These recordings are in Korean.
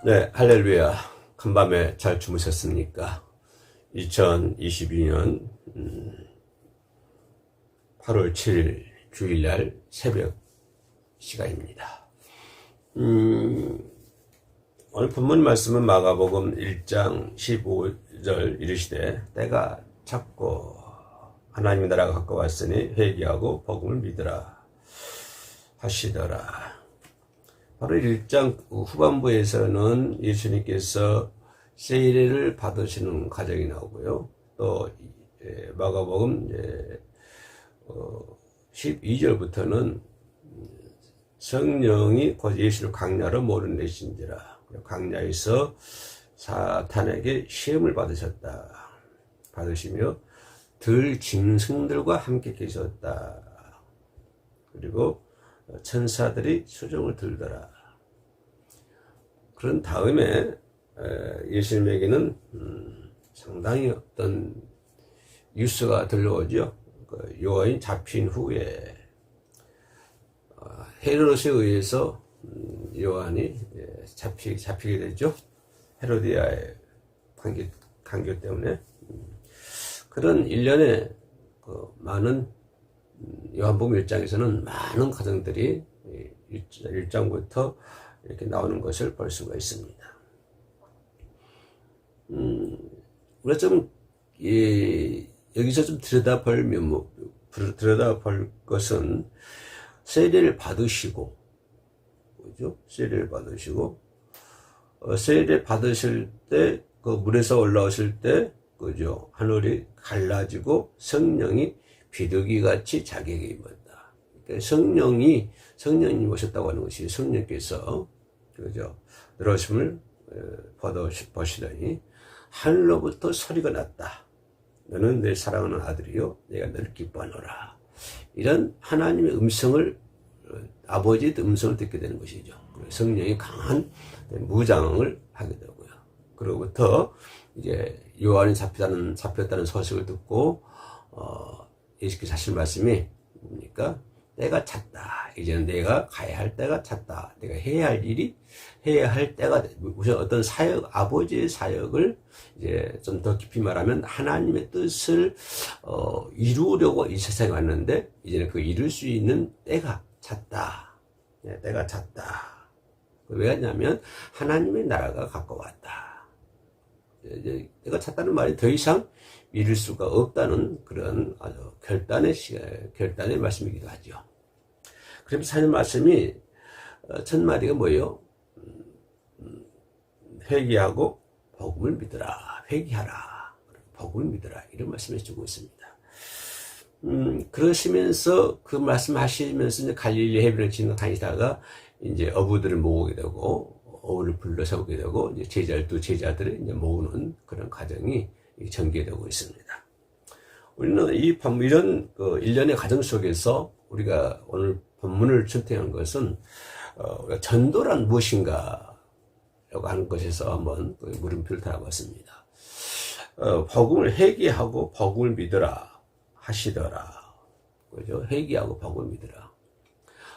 네, 할렐루야. 간밤에 잘 주무셨습니까? 2022년 8월 7일 주일날 새벽 시간입니다. 오늘 본문 말씀은 마가복음 1장 15절 이르시되 때가 찼고 하나님의 나라가 가까웠으니 회개하고 복음을 믿으라 하시더라. 바로 1장 후반부에서는 예수님께서 세례를 받으시는 과정이 나오고요. 또 마가복음 12절부터는 성령이 곧 예수를 광야로 몰아내신지라. 광야에서 사탄에게 시험을 받으시며 들 짐승들과 함께 계셨다. 그리고 천사들이 수종을 들더라. 그런 다음에 예수님에게는 상당히 어떤 뉴스가 들려오죠. 요한이 잡힌 후에 헤롯에 의해서 요한이 잡히게 되죠. 헤로디아의 간교 때문에. 그런 일련의 많은 요한복음 1장에서는 많은 가정들이 1장부터 이렇게 나오는 것을 볼 수가 있습니다. 우리가 좀 여기서 좀 들여다볼 것은 세례를 받으시고, 그죠? 세례를 받으시고, 세례 받으실 때, 그 물에서 올라오실 때, 그죠? 하늘이 갈라지고 성령이 비둘기같이 자기에게 임한다. 그러니까 성령이 오셨다고 하는 것이 성령께서, 그죠? 들어오심을 보시더니 하늘로부터 소리가 났다. 너는 내 사랑하는 아들이요, 내가 너를 기뻐하노라. 이런 하나님의 음성을, 아버지의 음성을 듣게 되는 것이죠. 성령이 강한 무장을 하게 되고요. 그로부터 이제 요한이 잡혔다는 소식을 듣고 예수께서 하신 말씀이 뭡니까? 때가 찼다. 이제는 내가 가야 할 때가 찼다. 내가 해야 할 때가, 우선 어떤 사역, 아버지의 사역을 이제 좀 더 깊이 말하면 하나님의 뜻을 이루려고 이 세상에 왔는데, 이제는 그 이룰 수 있는 때가 찼다. 네, 때가 찼다. 왜 왔냐면 하나님의 나라가 가까웠다. 이제 때가 찼다는 말이 더 이상 미룰 수가 없다는 그런 아주 결단의 말씀이기도 하죠. 그래서 하는 말씀이 첫 마디가 뭐예요? 회개하고 복음을 믿으라. 회개하라. 복음을 믿으라. 이런 말씀을 주고 있습니다. 그러시면서 그 말씀하시면서 이제 갈릴리 해변을 지나다니다가 이제 어부들을 모으게 되고 어부를 불러 세우게 되고 이제 제자들을 이제 모으는 그런 과정이 전개되고 있습니다. 우리는 이런 일련의 과정 속에서 우리가 오늘 본문을 선택한 것은 전도란 무엇인가 라고 하는 것에서 한번 물음표를 달아봤습니다. 복음을 회개하고 복음을 믿으라 하시더라. 그죠? 회개하고 복음을 믿으라.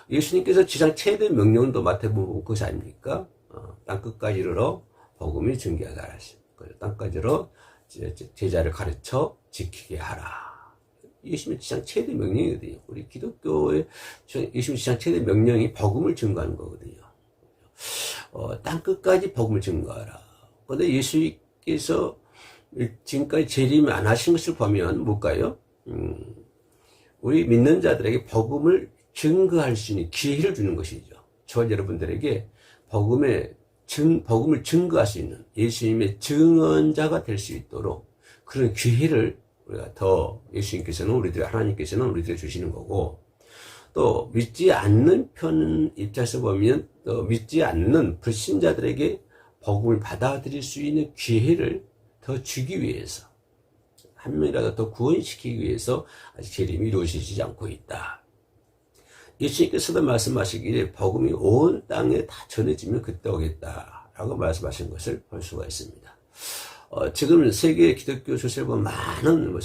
예수님께서 지상 최대 명령도 마태복음 그것이 아닙니까? 땅끝까지 이르러 복음이 증거하라 하십니다. 땅까지 이르러 제자를 가르쳐 지키게 하라. 예수님의 지상 최대 명령이거든요. 우리 기독교의 예수님의 지상 최대 명령이 복음을 증거하는 거거든요. 땅끝까지 복음을 증거하라. 그런데 예수님께서 지금까지 재림을 안 하신 것을 보면 뭘까요? 우리 믿는 자들에게 복음을 증거할 수 있는 기회를 주는 것이죠. 저와 여러분들에게 복음을 증거할 수 있는 예수님의 증언자가 될 수 있도록 그런 기회를 우리가 더 하나님께서는 우리들에게 주시는 거고, 또 믿지 않는 편 입장에서 보면 또 믿지 않는 불신자들에게 복음을 받아들일 수 있는 기회를 더 주기 위해서, 한 명이라도 더 구원시키기 위해서 아직 재림이 이루어지지 않고 있다. 예수님께서도 말씀하시기를 복음이 온 땅에 다 전해지면 그때 오겠다라고 말씀하신 것을 볼 수가 있습니다. 지금 세계 기독교 조세를 보면 많은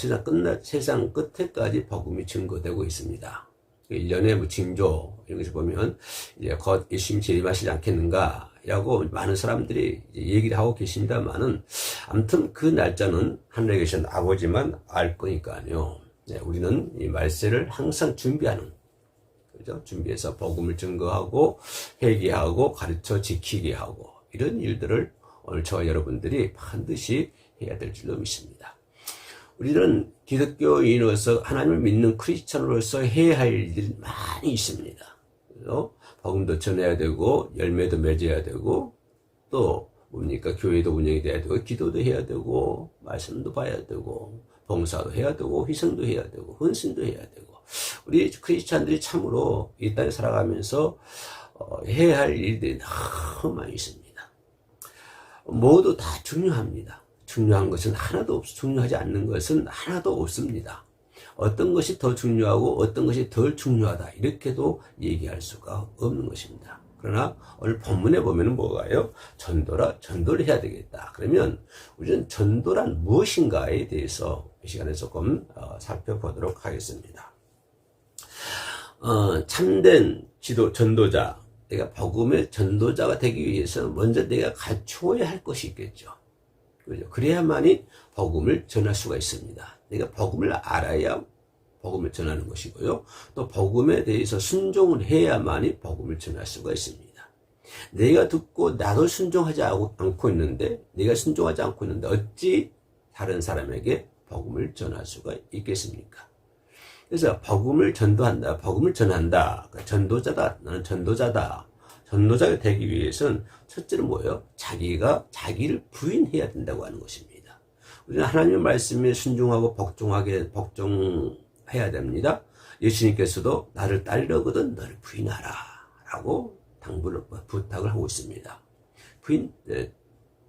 세상 끝에까지 복음이 증거되고 있습니다. 일련의 징조 이런 것을 보면 이제 곧 예수님 재림하시지 않겠는가 라고 많은 사람들이 얘기를 하고 계십니다만은, 아무튼 그 날짜는 하늘에 계신 아버지만 알 거니까요. 네, 우리는 이 말세를 항상 준비하는, 그죠? 준비해서 복음을 증거하고 회개하고 가르쳐 지키게 하고 이런 일들을 오늘 저와 여러분들이 반드시 해야 될 줄로 믿습니다. 우리는 기독교인으로서 하나님을 믿는 크리스천으로서 해야 할 일들이 많이 있습니다. 그래서 복음도 전해야 되고 열매도 맺어야 되고 또 뭡니까? 교회도 운영이 돼야 되고 기도도 해야 되고 말씀도 봐야 되고 봉사도 해야 되고 희생도 해야 되고 헌신도 해야 되고 우리 크리스찬들이 참으로 이 땅에 살아가면서 해야 할 일들이 너무 많이 있습니다. 모두 다 중요합니다. 중요한 것은 하나도 중요하지 않는 것은 하나도 없습니다. 어떤 것이 더 중요하고 어떤 것이 덜 중요하다 이렇게도 얘기할 수가 없는 것입니다. 그러나 오늘 본문에 보면 뭐가요? 전도를 해야 되겠다. 그러면 우리는 전도란 무엇인가에 대해서 이 시간에 조금 살펴보도록 하겠습니다. 참된 전도자, 내가 복음의 전도자가 되기 위해서 먼저 내가 갖추어야 할 것이 있겠죠. 그죠? 그래야만이 복음을 전할 수가 있습니다. 내가 복음을 알아야 복음을 전하는 것이고요. 또 복음에 대해서 순종을 해야만이 복음을 전할 수가 있습니다. 내가 듣고 나도 순종하지 않고 있는데, 내가 순종하지 않고 있는데 어찌 다른 사람에게 복음을 전할 수가 있겠습니까? 그래서 복음을 전도한다, 복음을 전한다, 전도자다, 나는 전도자다. 전도자가 되기 위해서는 첫째는 뭐예요? 자기를 부인해야 된다고 하는 것입니다. 우리는 하나님의 말씀에 순종하고 복종해야 됩니다. 예수님께서도 나를 따르거든 너를 부인하라 라고 부탁을 하고 있습니다.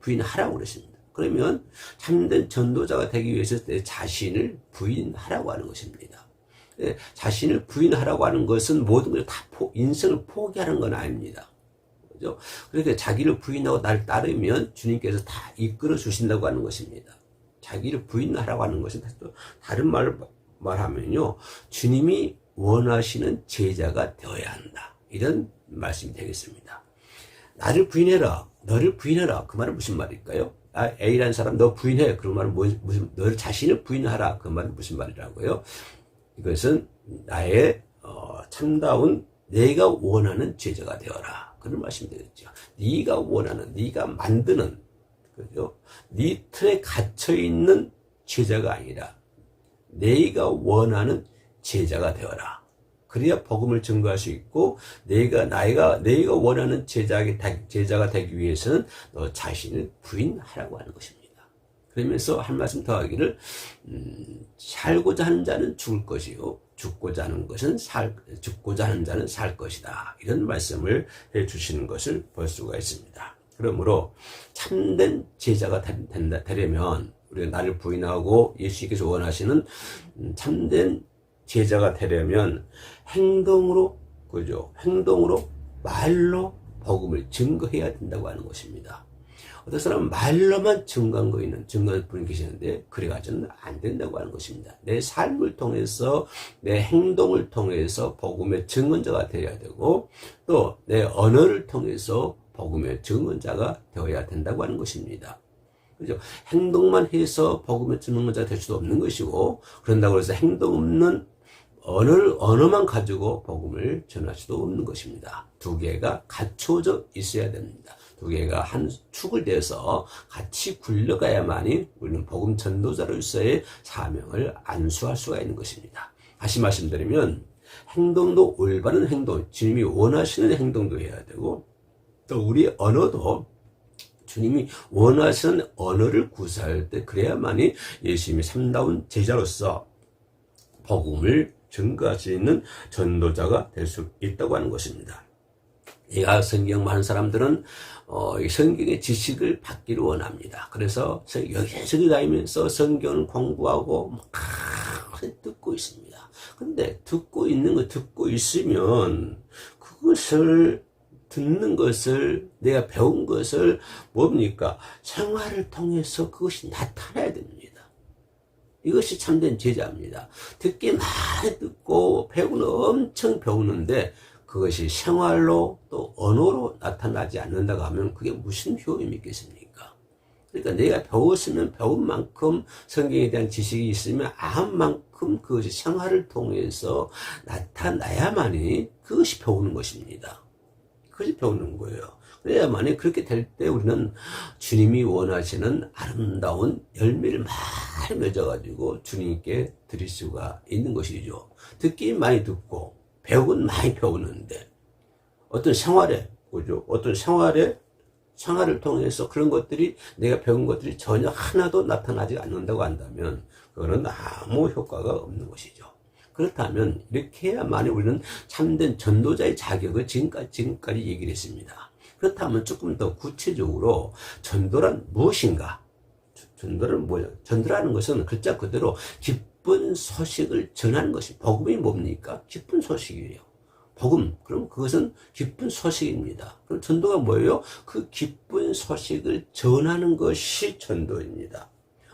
부인하라고 그랬습니다. 그러면 참된 전도자가 되기 위해서 내 자신을 부인하라고 하는 것입니다. 자신을 부인하라고 하는 것은 모든 걸 다 인생을 포기하는 건 아닙니다. 그죠? 그러니까 자기를 부인하고 나를 따르면 주님께서 다 이끌어 주신다고 하는 것입니다. 자기를 부인하라고 하는 것은 또 다른 말하면요, 주님이 원하시는 제자가 되어야 한다. 이런 말씀이 되겠습니다. 나를 부인해라, 너를 부인해라. 그 말은 무슨 말일까요? A라는 사람 너 부인해. 그런 말은 너를 자신을 부인하라. 그 말은 무슨 말이라고요? 이것은 나의 참다운 내가 원하는 제자가 되어라. 그런 말씀이 되겠죠. 네가 원하는, 네가 만드는, 그죠? 네 틀에 갇혀 있는 제자가 아니라 내가 원하는 제자가 되어라. 그래야 복음을 증거할 수 있고, 내가 원하는 제자가 되기 위해서는 너 자신을 부인하라고 하는 것입니다. 그러면서 한 말씀 더 하기를, 살고자 하는 자는 죽을 것이요, 죽고자 하는 자는 살 것이다. 이런 말씀을 해 주시는 것을 볼 수가 있습니다. 그러므로 참된 제자가 되려면, 우리가 나를 부인하고 예수님께서 원하시는 참된 제자가 되려면 행동으로, 그죠? 행동으로, 말로 복음을 증거해야 된다고 하는 것입니다. 어떤 사람은 말로만 증거한 분이 계시는데, 그래가지고는 안 된다고 하는 것입니다. 내 삶을 통해서, 내 행동을 통해서 복음의 증언자가 되어야 되고, 또 내 언어를 통해서 복음의 증언자가 되어야 된다고 하는 것입니다. 그죠? 행동만 해서 복음의 증언자가 될 수도 없는 것이고, 그런다고 해서 행동 없는 언어만 가지고 복음을 전할 수도 없는 것입니다. 두 개가 갖춰져 있어야 됩니다. 두 개가 한 축을 대서 같이 굴러가야만이 우리는 복음 전도자로서의 사명을 안수할 수가 있는 것입니다. 다시 말씀드리면, 행동도 올바른 행동, 주님이 원하시는 행동도 해야 되고, 또 우리 언어도 주님이 원하시는 언어를 구사할 때, 그래야만이 예수님이 참다운 제자로서 복음을 증거할 수 있는 전도자가 될 수 있다고 하는 것입니다. 내가 성경 많은 사람들은 성경의 지식을 받기를 원합니다. 그래서 여기저기 다니면서 성경을 공부하고 듣고 있습니다. 근데 듣고 있으면 그것을 듣는 것을, 내가 배운 것을 뭡니까? 생활을 통해서 그것이 나타나야 됩니다. 이것이 참된 제자입니다. 듣기 많이 듣고 배우는 엄청 배우는데 그것이 생활로 또 언어로 나타나지 않는다고 하면 그게 무슨 효용이 있겠습니까? 그러니까 내가 배웠으면 배운 만큼 성경에 대한 지식이 있으면 안 만큼 그것이 생활을 통해서 나타나야만이 그것이 배우는 것입니다. 그것이 배우는 거예요. 그래야만이 그렇게 될 때 우리는 주님이 원하시는 아름다운 열매를 많이 맺어가지고 주님께 드릴 수가 있는 것이죠. 듣긴 많이 듣고 배우긴 많이 배우는데 어떤 생활에, 그죠? 어떤 생활을 통해서 그런 것들이 내가 배운 것들이 전혀 하나도 나타나지 않는다고 한다면 그거는 아무 효과가 없는 것이죠. 그렇다면 이렇게 해야만이 우리는 참된 전도자의 자격을 지금까지 얘기를 했습니다. 그렇다면 조금 더 구체적으로 전도란 무엇인가? 전도는 뭐냐? 전도라는 것은 글자 그대로 기쁜 소식을 전하는 것이, 복음이 뭡니까? 기쁜 소식이에요. 복음, 그럼 그것은 기쁜 소식입니다. 그럼 전도가 뭐예요? 그 기쁜 소식을 전하는 것이 전도입니다.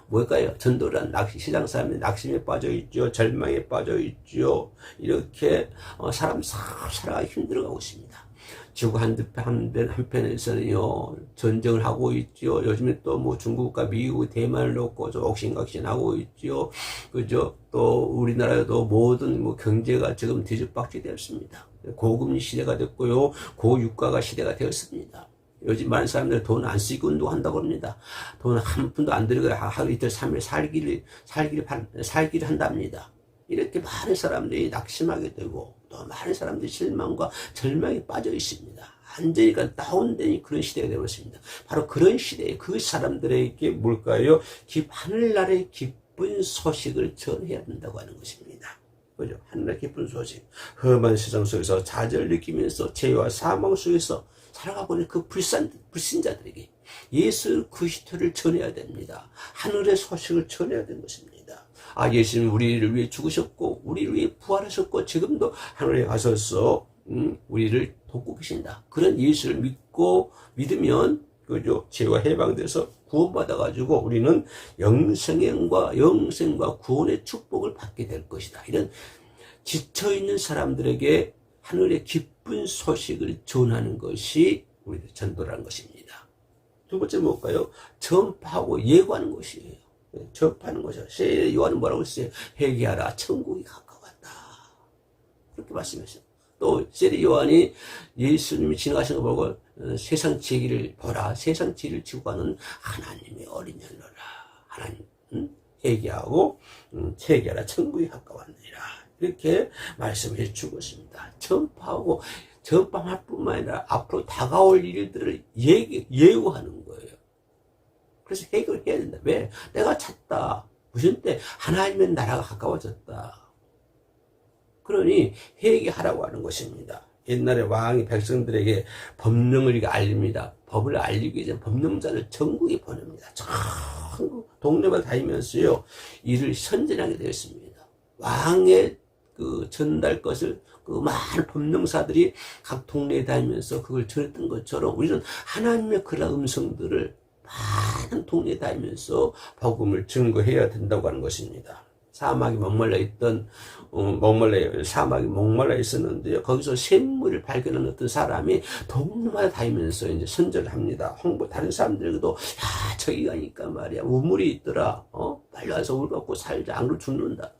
뭘까요? 전도란 세상 사람이 낙심에 빠져 있죠. 절망에 빠져 있죠. 이렇게 사람 살아가기 힘들어가고 있습니다. 지구 한편에서는요, 전쟁을 하고 있죠. 요즘에 또 뭐 중국과 미국, 대만을 놓고 옥신각신하고 있죠. 그죠? 또 우리나라에도 모든 뭐 경제가 지금 뒤집박지 되었습니다. 고금리 시대가 됐고요. 고유가가 시대가 되었습니다. 요즘 많은 사람들 돈 안 쓰고 운동한다고 합니다. 돈 한 푼도 안 들이고 하루 이틀 3일 살기를 한답니다. 이렇게 많은 사람들이 낙심하게 되고 또 많은 사람들이 실망과 절망에 빠져 있습니다. 완전히 다운된 그런 시대가 되었습니다. 바로 그런 시대에 그 사람들에게 뭘까요? 하늘나라의 기쁜 소식을 전해야 된다고 하는 것입니다. 그죠? 하늘나라의 기쁜 소식. 험한 세상 속에서 좌절을 느끼면서 죄와 사망 속에서 살아가고 있는 그 불신자들에게 예수 그리스도를 전해야 됩니다. 하늘의 소식을 전해야 되는 것입니다. 예수님 우리를 위해 죽으셨고 우리를 위해 부활하셨고 지금도 하늘에 가셔서 우리를 돕고 계신다. 그런 예수를 믿으면 그죠? 죄와 해방돼서 구원받아가지고 우리는 영생과 구원의 축복을 받게 될 것이다. 이런 지쳐있는 사람들에게 하늘의 기쁜 소식을 전하는 것이 우리의 전도라는 것입니다. 두 번째 뭘까요? 전파하고 예고하는 것이에요. 전파하는 것이요. 세례 요한은 뭐라고 했어요? 회개하라, 천국이 가까웠다. 그렇게 말씀했어요. 또 세례 요한이 예수님이 지나가신 거 보고 세상 지혜를 보라, 세상 지혜를 지고 가는 하나님의 어린 양이라. 하나님 회개하고 회개하라, 천국이 가까웠느니라. 이렇게 말씀해 주고 있습니다. 전파할 뿐만 아니라 앞으로 다가올 일들을 예고하는 거예요. 그래서 해결을 해야 된다. 왜? 내가 찾다. 무슨 때? 하나님의 나라가 가까워졌다. 그러니 회개하라고 하는 것입니다. 옛날에 왕이 백성들에게 법령을 알립니다. 법을 알리기 전에 법령자를 전국에 보냅니다. 전국 동네마다 다니면서요, 이를 선전하게 되었습니다. 왕의 그 전달 것을 그 많은 법령사들이 각 동네에 다니면서 그걸 전했던 것처럼 우리는 하나님의 그런 음성들을 많은 동네에 다니면서 복음을 증거해야 된다고 하는 것입니다. 사막이 목말라 있었는데요. 거기서 샘물을 발견한 어떤 사람이 동네마다 다니면서 이제 선전을 합니다. 다른 사람들에게도, 야, 저기 가니까 말이야, 우물이 있더라. 빨리 와서 물 갖고 살자. 안 그러면 죽는다.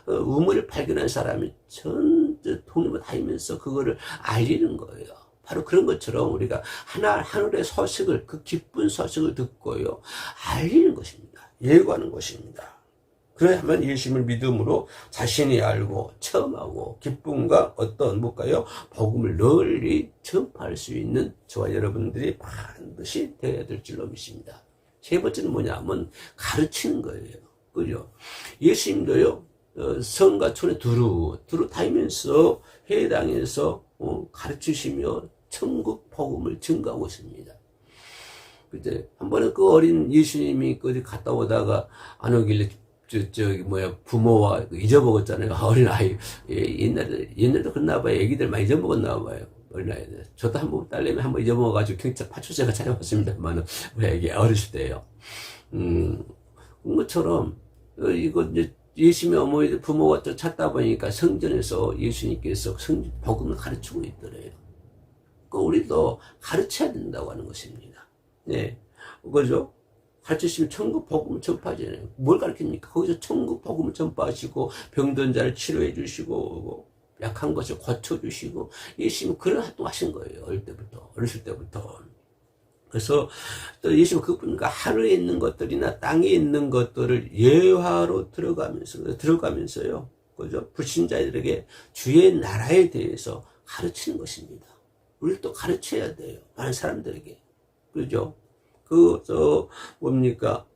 우물을 발견한 사람이 전 동네마다 다니면서 그거를 알리는 거예요. 바로 그런 것처럼 우리가 하늘의 소식을, 그 기쁜 소식을 듣고요, 알리는 것입니다. 예고하는 것입니다. 그래야만 예수님을 믿음으로 자신이 알고 체험하고 기쁨과 뭘까요? 복음을 널리 전파할 수 있는 저와 여러분들이 반드시 되어야 될 줄로 믿습니다. 세 번째는 뭐냐면 가르치는 거예요. 그죠? 예수님도요, 성과 촌에 두루 다니면서 회당에서 가르치시며 천국 복음을 증거하고 있습니다. 그때 한 번은 그 어린 예수님이 어디 갔다 오다가 안 오길래 부모와 잊어먹었잖아요. 어린아이. 옛날에도 그랬나 봐요. 애기들 많이 잊어먹었나 봐요. 어린아이들. 저도 한번 딸내미 한번 잊어먹어가지고 경찰 파출소가 찾아왔습니다만, 우리 애기 어렸을 때요. 그런 것처럼, 이거 이제 예수님의 어머니 부모가 또 찾다 보니까 성전에서 예수님께서 복음을 가르치고 있더래요. 우리도 가르쳐야 된다고 하는 것입니다. 네. 그죠? 가르치시면 천국 복음을 전파하잖아요. 뭘 가르칩니까? 거기서 천국 복음을 전파하시고, 병든 자를 치료해 주시고, 약한 것을 고쳐주시고, 예수님은 그런 활동 하신 거예요. 어렸을 때부터. 그래서 또 예수님은 그분과 하늘에 있는 것들이나 땅에 있는 것들을 예화로 들어가면서요. 그죠? 불신자들에게 주의 나라에 대해서 가르치는 것입니다. 우리를 또 가르쳐야 돼요. 많은 사람들에게. 그죠?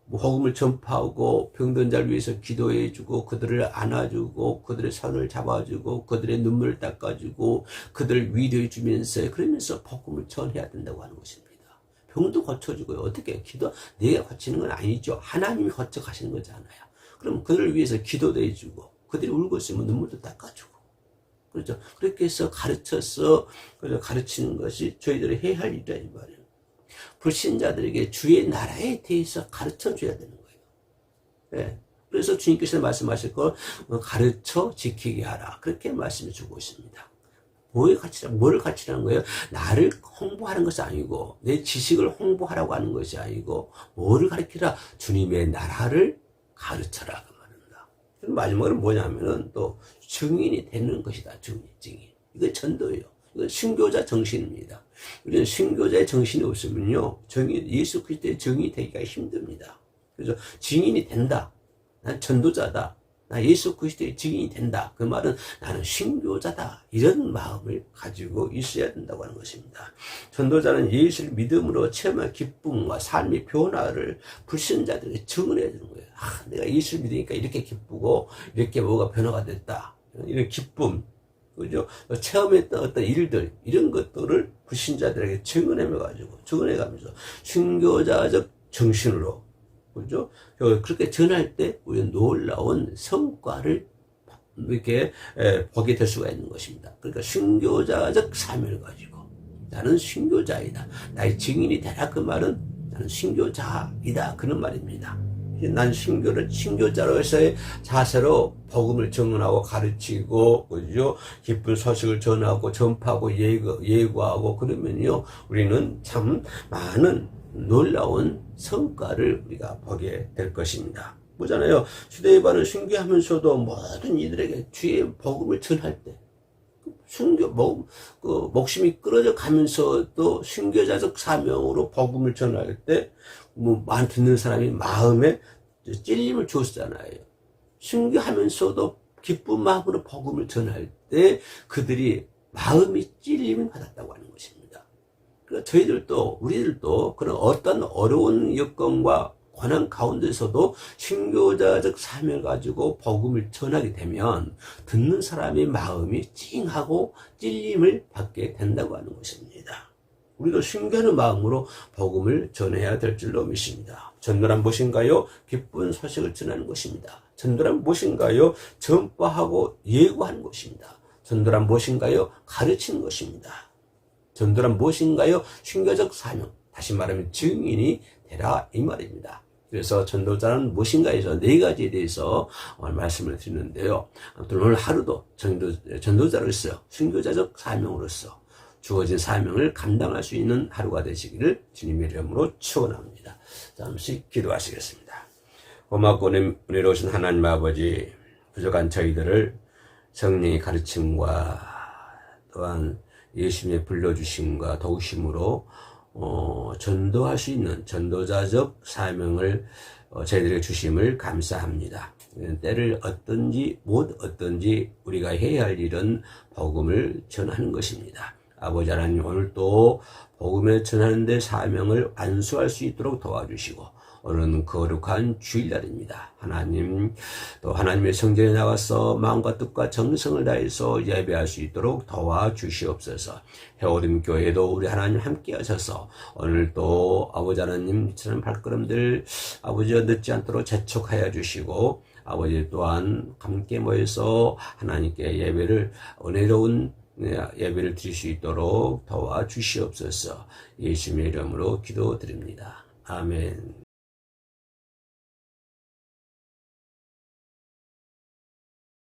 복음을 전파하고 병든 자를 위해서 기도해주고, 그들을 안아주고, 그들의 손을 잡아주고, 그들의 눈물을 닦아주고, 그들을 위로해주면서, 그러면서 복음을 전해야 된다고 하는 것입니다. 병도 고쳐주고요. 어떻게 내가 고치는 건 아니죠. 하나님이 고쳐 가시는 거잖아요. 그럼 그들을 위해서 기도도 해주고, 그들이 울고 있으면 눈물도 닦아주고. 그렇죠. 그렇게 해서 가르치는 것이 저희들이 해야 할 일이라 이 말이에요. 불신자들에게 주의 나라에 대해서 가르쳐 줘야 되는 거예요. 네. 그래서 주님께서 말씀하실 걸 가르쳐 지키게 하라. 그렇게 말씀해 주고 있습니다. 뭐를 가르치라는 거예요? 나를 홍보하는 것이 아니고, 내 지식을 홍보하라고 하는 것이 아니고, 뭐를 가르치라? 주님의 나라를 가르쳐라. 그 말입니다. 마지막으로 뭐냐면은 또 증인이 되는 것이다. 증인. 이거 전도예요. 이건 순교자 정신입니다. 우리는 순교자의 정신이 없으면요, 예수 그리스도의 증인이 되기가 힘듭니다. 그래서 증인이 된다. 난 전도자다. 나 예수 그리스도의 증인이 된다. 그 말은 나는 순교자다. 이런 마음을 가지고 있어야 된다고 하는 것입니다. 전도자는 예수를 믿음으로 체험한 기쁨과 삶의 변화를 불신자들에게 증언해야 되는 거예요. 내가 예수를 믿으니까 이렇게 기쁘고, 이렇게 뭐가 변화가 됐다. 이런 기쁨. 그죠? 체험했던 어떤 일들, 이런 것들을 불신자들에게 증언해가면서 순교자적 정신으로, 그죠? 그렇게 전할 때 우리는 놀라운 성과를 이렇게 보게 될 수가 있는 것입니다. 그러니까 순교자적 사명을 가지고 나는 순교자이다. 나의 증인이 되라. 그 말은 나는 순교자이다. 그런 말입니다. 난 순교자로서의 자세로 복음을 증언하고 가르치고, 그죠? 기쁜 소식을 전하고 전파하고 예고하고 그러면요, 우리는 참 많은 놀라운 성과를 우리가 보게 될 것입니다. 보잖아요. 시대의 순교하면서도 모든 이들에게 주의 복음을 전할 때, 목숨이 끊어져 가면서도 순교자적 사명으로 복음을 전할 때, 많이 듣는 사람이 마음에 찔림을 줬잖아요. 순교하면서도 기쁜 마음으로 복음을 전할 때 그들이 마음이 찔림을 받았다고 하는 것입니다. 그러니까 우리들도 그런 어떤 어려운 여건과 고난 가운데서도 순교자적 사명을 가지고 복음을 전하게 되면 듣는 사람의 마음이 찡하고 찔림을 받게 된다고 하는 것입니다. 우리도 순교하는 마음으로 복음을 전해야 될 줄로 믿습니다. 전도란 무엇인가요? 기쁜 소식을 전하는 것입니다. 전도란 무엇인가요? 전파하고 예고하는 것입니다. 전도란 무엇인가요? 가르치는 것입니다. 전도란 무엇인가요? 순교적 사명, 다시 말하면 증인이 되라 이 말입니다. 그래서 전도자는 무엇인가에서 4가지에 대해서 말씀을 드리는데요. 아무튼 오늘 하루도 전도자로서 순교자적 사명으로서 주어진 사명을 감당할 수 있는 하루가 되시기를 주님의 이름으로 축원합니다. 잠시 기도하시겠습니다. 고맙고 은혜로우신 하나님 아버지, 부족한 저희들을 성령의 가르침과 또한 예수님의 불러주심과 도우심으로 전도할 수 있는 전도자적 사명을 저희들에게 주심을 감사합니다. 때를 얻든지 못 얻든지 우리가 해야 할 일은 복음을 전하는 것입니다. 아버지 하나님, 오늘 또 복음을 전하는 데 사명을 완수할 수 있도록 도와주시고, 오늘은 거룩한 주일날입니다. 하나님, 또 하나님의 성전에 나가서 마음과 뜻과 정성을 다해서 예배할 수 있도록 도와주시옵소서. 해오림 교회도 우리 하나님 함께 하셔서 오늘 또 아버지 하나님처럼 발걸음들 아버지 늦지 않도록 재촉하여 주시고, 아버지 또한 함께 모여서 하나님께 은혜로운 예배를 드릴 수 있도록 도와주시옵소서. 예수님의 이름으로 기도드립니다. 아멘.